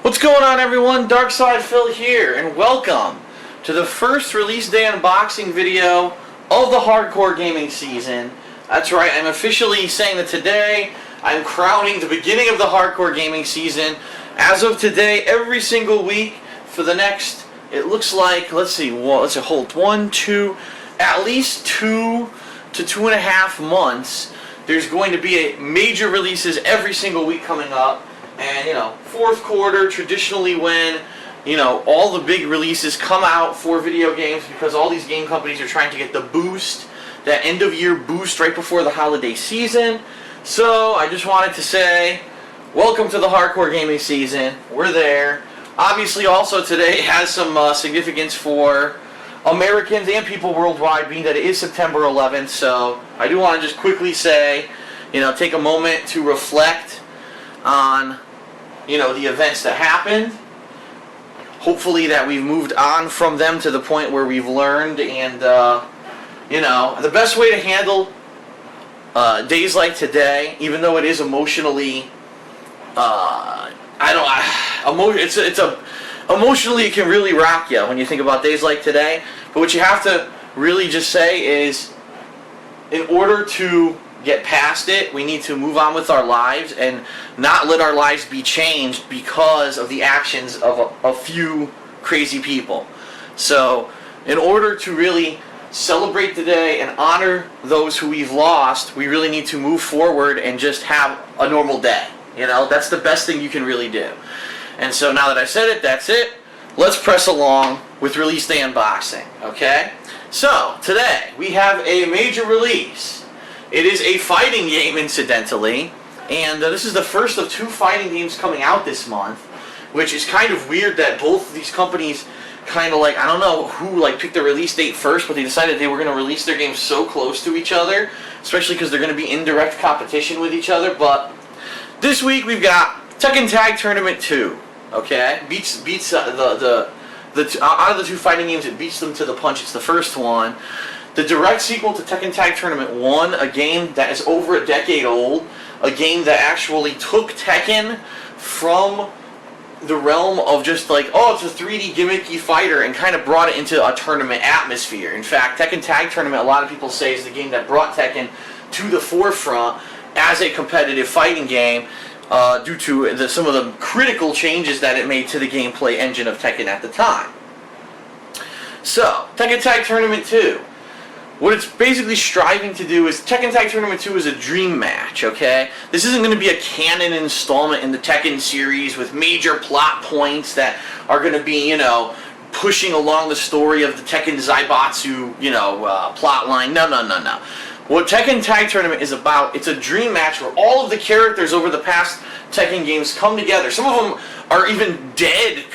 What's going on, everyone? Darkside Phil here, and welcome to the first release day unboxing video of the hardcore gaming season. That's right, I'm officially saying that today I'm crowning the beginning of the hardcore gaming season. As of today, every single week for the next, it looks like, let's see, hold at least 2 to 2.5 months. There's going to be major releases every single week coming up. And, fourth quarter, traditionally when, all the big releases come out for video games, because all these game companies are trying to get the boost, that end-of-year boost right before the holiday season. So, I just wanted to say, welcome to the hardcore gaming season. We're there. Obviously, also today has some significance for Americans and people worldwide, being that it is September 11th. So, I do want to just quickly say, take a moment to reflect on the events that happened. Hopefully that we've moved on from them to the point where we've learned, and the best way to handle days like today, even though it is emotionally, emotionally it can really rock you when you think about days like today. But what you have to really just say is, in order to get past it, we need to move on with our lives and not let our lives be changed because of the actions of a few crazy people. So, in order to really celebrate the day and honor those who we've lost, we really need to move forward and just have a normal day. That's the best thing you can really do. And so now that I said it, that's it. Let's press along with release day unboxing, okay? So, today we have a major release. It is a fighting game, incidentally, and this is the first of 2 fighting games coming out this month, which is kind of weird that both of these companies kind of I don't know who picked the release date first, but they decided they were going to release their games so close to each other, especially because they're going to be in direct competition with each other. But this week we've got Tekken Tag Tournament 2, okay? Beats out of the 2 fighting games, it beats them to the punch. It's the first one. The direct sequel to Tekken Tag Tournament 1, a game that is over a decade old, a game that actually took Tekken from the realm of just it's a 3D gimmicky fighter, and kind of brought it into a tournament atmosphere. In fact, Tekken Tag Tournament, a lot of people say, is the game that brought Tekken to the forefront as a competitive fighting game, due to some of the critical changes that it made to the gameplay engine of Tekken at the time. So, Tekken Tag Tournament 2. What it's basically striving to do is, Tekken Tag Tournament 2 is a dream match, okay? This isn't going to be a canon installment in the Tekken series with major plot points that are going to be, pushing along the story of the Tekken Zaibatsu, plot line. No. What Tekken Tag Tournament is about, it's a dream match where all of the characters over the past Tekken games come together. Some of them are even dead,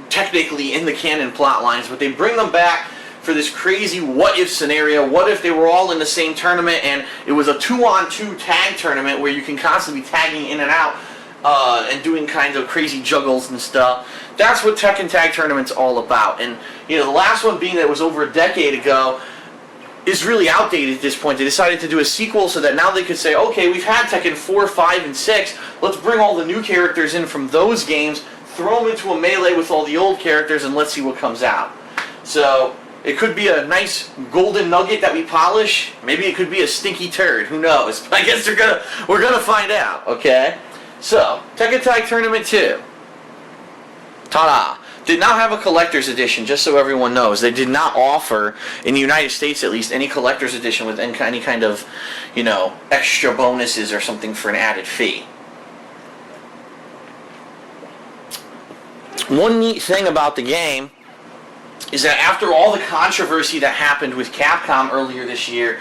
technically in the canon plot lines, but they bring them back for this crazy what-if scenario. What if they were all in the same tournament and it was a 2-on-2 tag tournament where you can constantly be tagging in and out and doing kinds of crazy juggles and stuff. That's what Tekken Tag Tournament's all about. And, the last one, being that it was over a decade ago, is really outdated at this point. They decided to do a sequel so that now they could say, okay, we've had Tekken 4, 5, and 6, let's bring all the new characters in from those games, throw them into a melee with all the old characters, and let's see what comes out. So, it could be a nice golden nugget that we polish. Maybe it could be a stinky turd. Who knows? But I guess we're gonna find out. Okay. So, Tekken Tag Tournament 2. Ta-da! Did not have a collector's edition. Just so everyone knows, they did not offer, in the United States at least, any collector's edition with any kind of, extra bonuses or something for an added fee. One neat thing about the game is that after all the controversy that happened with Capcom earlier this year,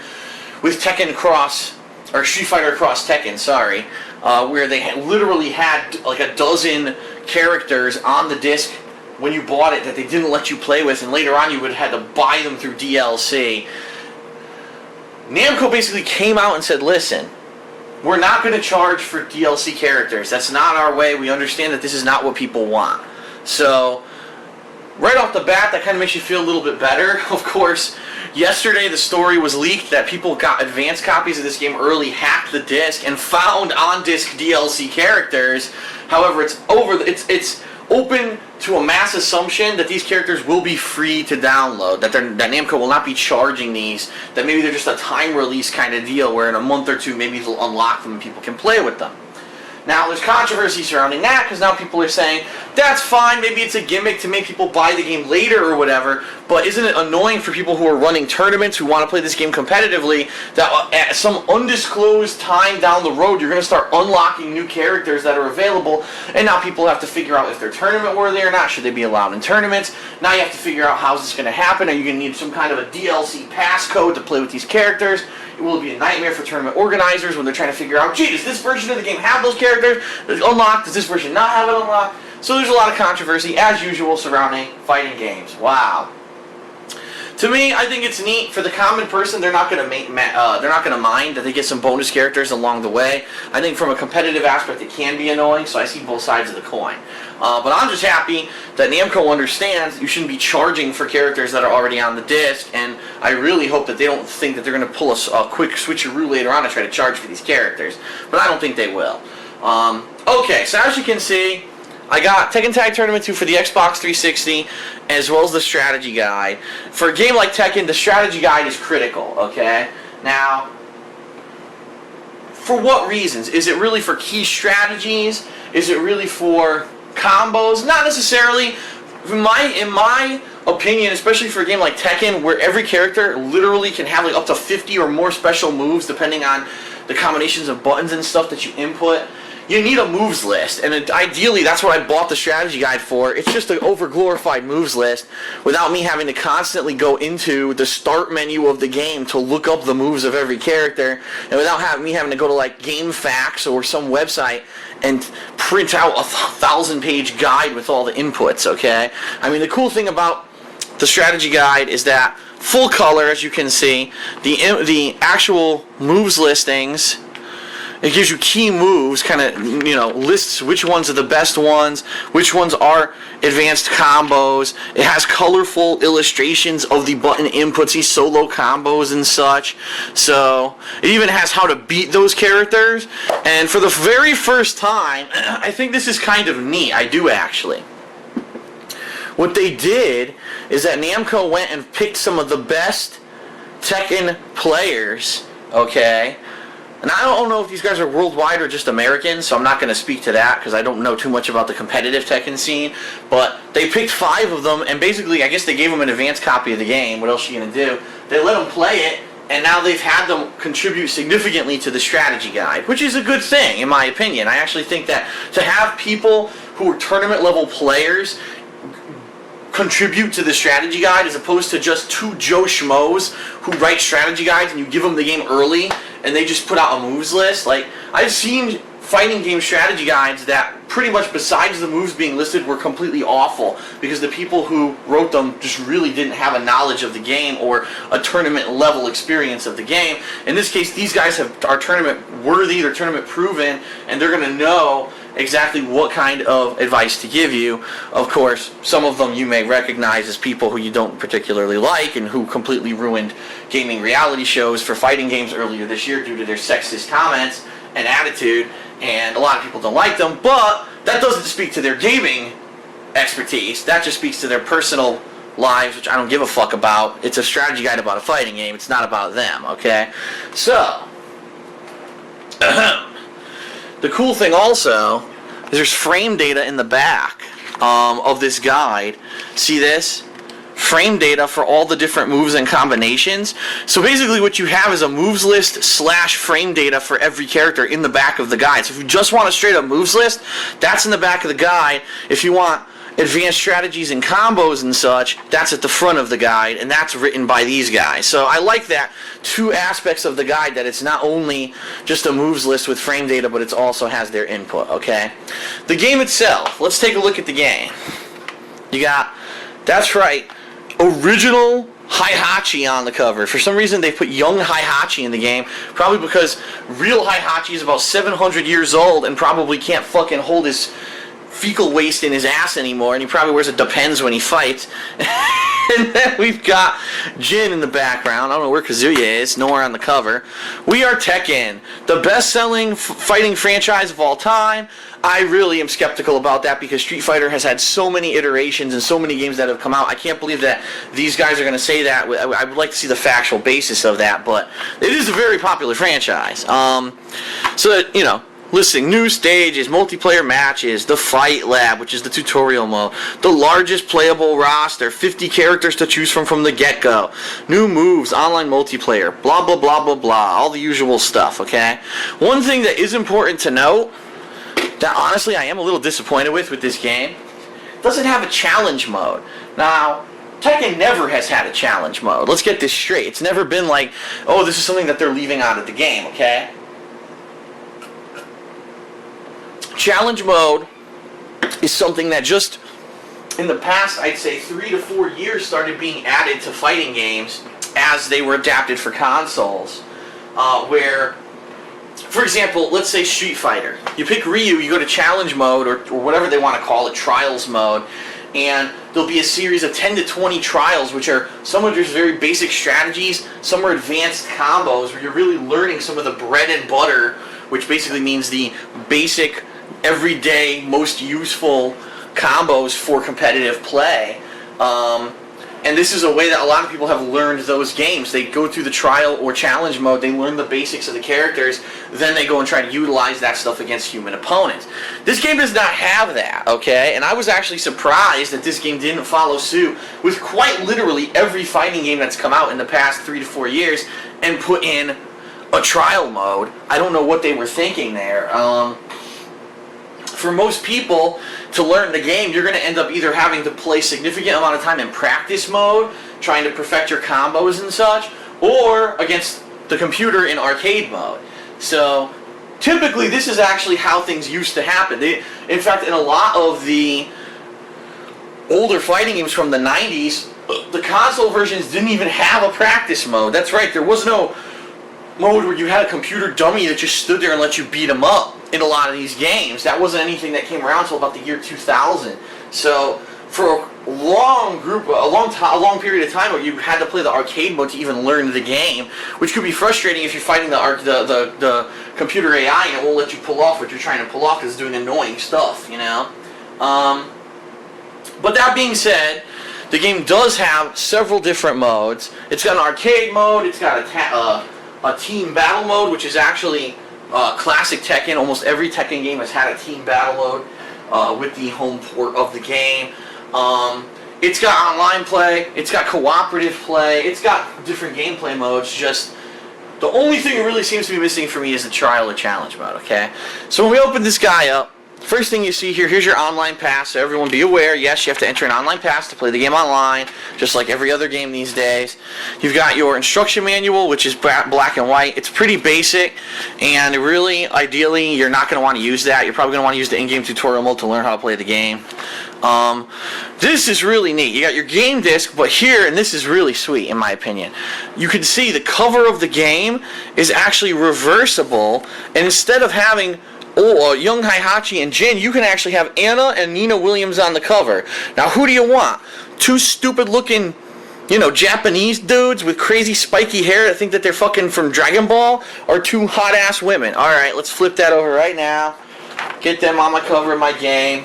with Tekken Cross, or Street Fighter Cross Tekken, sorry, where they literally had a dozen characters on the disc when you bought it that they didn't let you play with, and later on you would have had to buy them through DLC. Namco basically came out and said, listen, we're not going to charge for DLC characters. That's not our way. We understand that this is not what people want. So, right off the bat, that kind of makes you feel a little bit better. Of course, yesterday the story was leaked that people got advanced copies of this game early, hacked the disc, and found on-disc DLC characters. However, it's open to a mass assumption that these characters will be free to download, that Namco will not be charging these, that maybe they're just a time release kind of deal where in a month or two maybe they'll unlock them and people can play with them. Now, there's controversy surrounding that because now people are saying, that's fine, maybe it's a gimmick to make people buy the game later or whatever, but isn't it annoying for people who are running tournaments who want to play this game competitively that at some undisclosed time down the road you're going to start unlocking new characters that are available, and now people have to figure out if they're tournament worthy or not, should they be allowed in tournaments? Now you have to figure out how's this going to happen. Are you going to need some kind of a DLC passcode to play with these characters? It will be a nightmare for tournament organizers when they're trying to figure out, gee, does this version of the game have those characters unlocked? Does this version not have it unlocked? So there's a lot of controversy, as usual, surrounding fighting games. Wow. To me, I think it's neat. For the common person, they're not going to mind that they get some bonus characters along the way. I think from a competitive aspect, it can be annoying, so I see both sides of the coin. But I'm just happy that Namco understands you shouldn't be charging for characters that are already on the disc, and I really hope that they don't think that they're going to pull a quick switcheroo later on to try to charge for these characters. But I don't think they will. Okay, so as you can see, I got Tekken Tag Tournament 2 for the Xbox 360, as well as the strategy guide. For a game like Tekken, the strategy guide is critical, okay? Now, for what reasons? Is it really for key strategies? Is it really for combos? Not necessarily. In my opinion, especially for a game like Tekken, where every character literally can have like up to 50 or more special moves depending on the combinations of buttons and stuff that you input, you need a moves list, and ideally that's what I bought the strategy guide for. It's just an over-glorified moves list without me having to constantly go into the start menu of the game to look up the moves of every character, and without me having to go to like GameFAQs or some website and print out a 1,000-page guide with all the inputs, okay? I mean, the cool thing about the strategy guide is that full color, as you can see, the actual moves listings. It gives you key moves, kind of, lists which ones are the best ones, which ones are advanced combos. It has colorful illustrations of the button inputs, these solo combos and such. So, it even has how to beat those characters. And for the very first time, I think this is kind of neat. I do, actually. What they did is that Namco went and picked some of the best Tekken players, okay? And I don't know if these guys are worldwide or just American, so I'm not going to speak to that because I don't know too much about the competitive Tekken scene. But they picked 5 of them, and basically I guess they gave them an advanced copy of the game. What else are you going to do? They let them play it, and now they've had them contribute significantly to the strategy guide, which is a good thing in my opinion. I actually think that to have people who are tournament level players contribute to the strategy guide as opposed to just 2 Joe Schmoes who write strategy guides and you give them the game early and they just put out a moves list. Like, I've seen fighting game strategy guides that pretty much besides the moves being listed were completely awful because the people who wrote them just really didn't have a knowledge of the game or a tournament level experience of the game. In this case, these guys are tournament worthy, they're tournament proven, and they're going to know exactly what kind of advice to give you. Of course, some of them you may recognize as people who you don't particularly like and who completely ruined gaming reality shows for fighting games earlier this year due to their sexist comments and attitude, and a lot of people don't like them, but that doesn't speak to their gaming expertise. That just speaks to their personal lives, which I don't give a fuck about. It's a strategy guide about a fighting game. It's not about them, okay? So, the cool thing also is there's frame data in the back of this guide. See this? Frame data for all the different moves and combinations. So basically what you have is a moves list / frame data for every character in the back of the guide. So if you just want a straight up moves list, that's in the back of the guide. If you want advanced strategies and combos and such, that's at the front of the guide, and that's written by these guys. So I like that 2 aspects of the guide, that it's not only just a moves list with frame data, but it also has their input, okay? The game itself, let's take a look at the game. You got, that's right, original Heihachi on the cover. For some reason they put young Heihachi in the game, probably because real Heihachi is about 700 years old and probably can't fucking hold his fecal waste in his ass anymore, and he probably wears a Depends when he fights. And then we've got Jin in the background. I don't know where Kazuya is. Nowhere on the cover. We are Tekken, the best-selling fighting franchise of all time. I really am skeptical about that because Street Fighter has had so many iterations and so many games that have come out. I can't believe that these guys are going to say that. I would like to see the factual basis of that, but it is a very popular franchise. So, you know, listing new stages, multiplayer matches, the Fight Lab, which is the tutorial mode, the largest playable roster, 50 characters to choose from the get-go, new moves, online multiplayer, blah, blah, blah, blah, blah, all the usual stuff, okay? One thing that is important to note, that honestly I am a little disappointed with this game, doesn't have a challenge mode. Now, Tekken never has had a challenge mode. Let's get this straight. It's never been like, oh, this is something that they're leaving out of the game, okay? Challenge mode is something that just in the past, I'd say 3 to 4 years, started being added to fighting games as they were adapted for consoles. Where, for example, let's say Street Fighter. You pick Ryu, you go to challenge mode, or whatever they want to call it, trials mode, and there'll be a series of 10 to 20 trials, which are, some are just very basic strategies, some are advanced combos, where you're really learning some of the bread and butter, which basically means the basic, everyday, most useful combos for competitive play. And this is a way that a lot of people have learned those games. They go through the trial or challenge mode, they learn the basics of the characters, then they go and try to utilize that stuff against human opponents. This game does not have that, okay? And I was actually surprised that this game didn't follow suit with quite literally every fighting game that's come out in the past 3 to 4 years and put in a trial mode. I don't know what they were thinking there. For most people, to learn the game, you're going to end up either having to play significant amount of time in practice mode, trying to perfect your combos and such, or against the computer in arcade mode. So, typically, this is actually how things used to happen. In fact, in a lot of the older fighting games from the 90s, the console versions didn't even have a practice mode. That's right, there was no mode where you had a computer dummy that just stood there and let you beat them up in a lot of these games. That wasn't anything that came around until about the year 2000. So for a long period of time where you had to play the arcade mode to even learn the game, which could be frustrating if you're fighting the computer AI and it won't let you pull off what you're trying to pull off because it's doing annoying stuff, you know. But that being said, the game does have several different modes. It's got an arcade mode, it's got a team battle mode, which is actually classic Tekken. Almost every Tekken game has had a team battle mode with the home port of the game. It's got online play, it's got cooperative play, it's got different gameplay modes. Just the only thing that really seems to be missing for me is the trial or challenge mode, okay? So when we open this guy up, first thing you see here, here's your online pass. So everyone be aware, yes, you have to enter an online pass to play the game online, just like every other game these days. You've got your instruction manual, which is black and white. It's pretty basic, and really, ideally, you're not going to want to use that. You're probably going to want to use the in-game tutorial mode to learn how to play the game. This is really neat. You got your game disc, but here, and this is really sweet in my opinion, you can see the cover of the game is actually reversible, and instead of having Young Heihachi and Jin, you can actually have Anna and Nina Williams on the cover. Now, who do you want? Two stupid-looking, you know, Japanese dudes with crazy spiky hair that think that they're fucking from Dragon Ball, or two hot-ass women? Alright, let's flip that over right now. Get them on the cover of my game.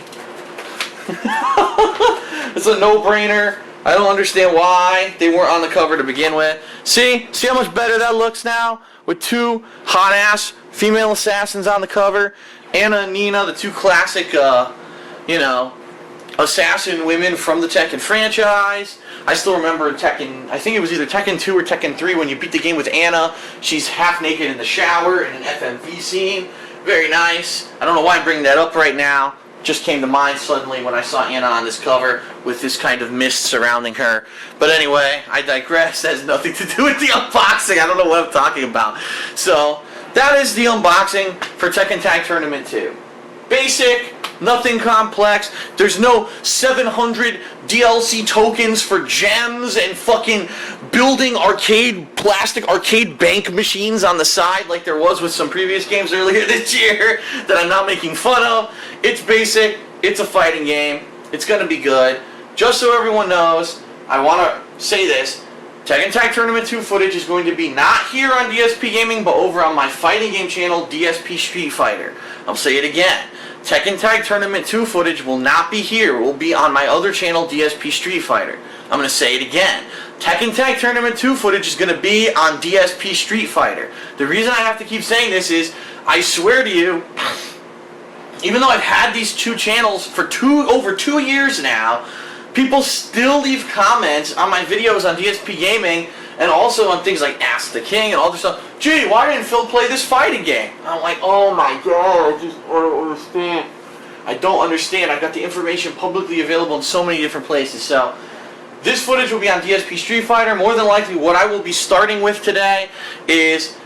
It's a no-brainer. I don't understand why they weren't on the cover to begin with. See how much better that looks now? With two hot-ass female assassins on the cover. Anna and Nina, the two classic, you know, assassin women from the Tekken franchise. I still remember Tekken, I think it was either Tekken 2 or Tekken 3 when you beat the game with Anna. She's half naked in the shower in an FMV scene. Very nice. I don't know why I'm bringing that up right now. Just came to mind suddenly when I saw Anna on this cover with this kind of mist surrounding her. But anyway, I digress. That has nothing to do with the unboxing. I don't know what I'm talking about. So, that is the unboxing for Tekken Tag Tournament 2. Basic, nothing complex. There's no 700 DLC tokens for gems and fucking building plastic arcade bank machines on the side like there was with some previous games earlier this year that I'm not making fun of. It's basic, it's a fighting game, it's gonna be good. Just so everyone knows, I want to say this. Tekken Tag Tournament 2 footage is going to be not here on DSPGaming, but over on my fighting game channel, DSP Street Fighter. I'll say it again. Tekken Tag Tournament 2 footage will not be here. It will be on my other channel, DSP Street Fighter. I'm going to say it again. Tekken Tag Tournament 2 footage is going to be on DSP Street Fighter. The reason I have to keep saying this is, I swear to you, even though I've had these two channels for over 2 years now, people still leave comments on my videos on DSPGaming and also on things like Ask the King and all this stuff. Gee, why didn't Phil play this fighting game? I'm like, oh my god, I don't understand. I don't understand. I've got the information publicly available in so many different places. So this footage will be on DSP Street Fighter. More than likely, what I will be starting with today is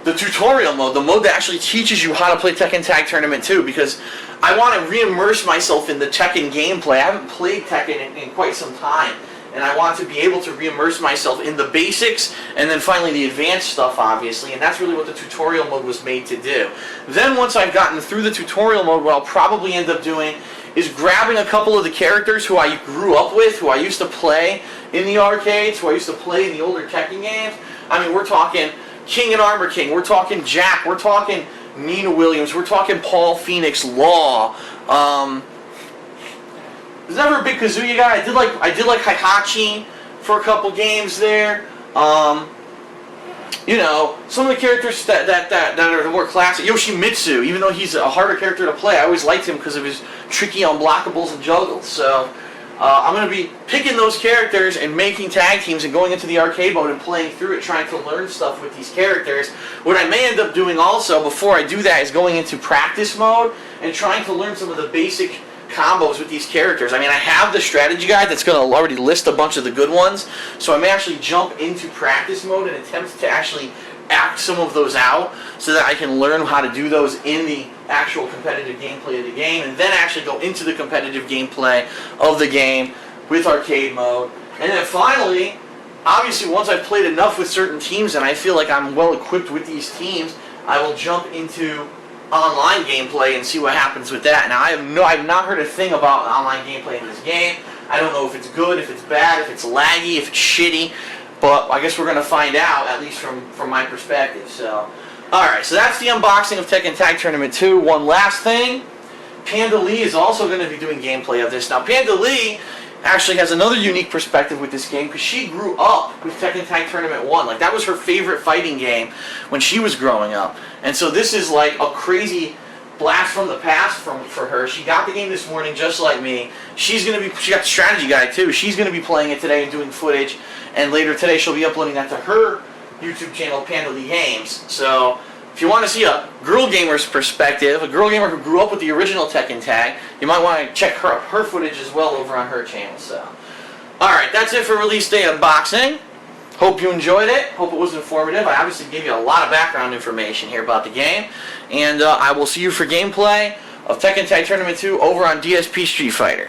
the tutorial mode, the mode that actually teaches you how to play Tekken Tag Tournament 2, because I want to re-immerse myself in the Tekken gameplay. I haven't played Tekken in quite some time, and I want to be able to re-immerse myself in the basics, and then finally the advanced stuff, obviously, and that's really what the tutorial mode was made to do. Then once I've gotten through the tutorial mode, what I'll probably end up doing is grabbing a couple of the characters who I grew up with, who I used to play in the arcades, who I used to play in the older Tekken games. I mean, we're talking King and Armor King, we're talking Jack, we're talking Nina Williams, we're talking Paul Phoenix Law. I was never a big Kazuya guy. I did like Heihachi for a couple games there. You know, some of the characters that are the more classic. Yoshimitsu, even though he's a harder character to play, I always liked him because of his tricky unblockables and juggles. So I'm going to be picking those characters and making tag teams and going into the arcade mode and playing through it, trying to learn stuff with these characters. What I may end up doing also, before I do that, is going into practice mode and trying to learn some of the basic combos with these characters. I mean, I have the strategy guide that's going to already list a bunch of the good ones, so I may actually jump into practice mode and attempt to actually act some of those out so that I can learn how to do those in the actual competitive gameplay of the game, and then actually go into the competitive gameplay of the game with arcade mode. And then finally, obviously once I've played enough with certain teams and I feel like I'm well equipped with these teams, I will jump into online gameplay and see what happens with that. Now I've not heard a thing about online gameplay in this game. I don't know if it's good, if it's bad, if it's laggy, if it's shitty, but I guess we're going to find out, at least from my perspective. So, alright, so that's the unboxing of Tekken Tag Tournament 2. One last thing, Panda Lee is also going to be doing gameplay of this. Now Panda Lee actually has another unique perspective with this game because she grew up with Tekken Tag Tournament 1. Like, that was her favorite fighting game when she was growing up. And so this is like a crazy blast from the past for her. She got the game this morning just like me. She got the strategy guide too. She's going to be playing it today and doing footage. And later today she'll be uploading that to her YouTube channel, Panda Lee Games. So if you want to see a girl gamer's perspective, a girl gamer who grew up with the original Tekken Tag, you might want to check her footage as well over on her channel. So, alright, that's it for release day unboxing. Hope you enjoyed it. Hope it was informative. I obviously gave you a lot of background information here about the game. And I will see you for gameplay of Tekken Tag Tournament 2 over on DSP Street Fighter.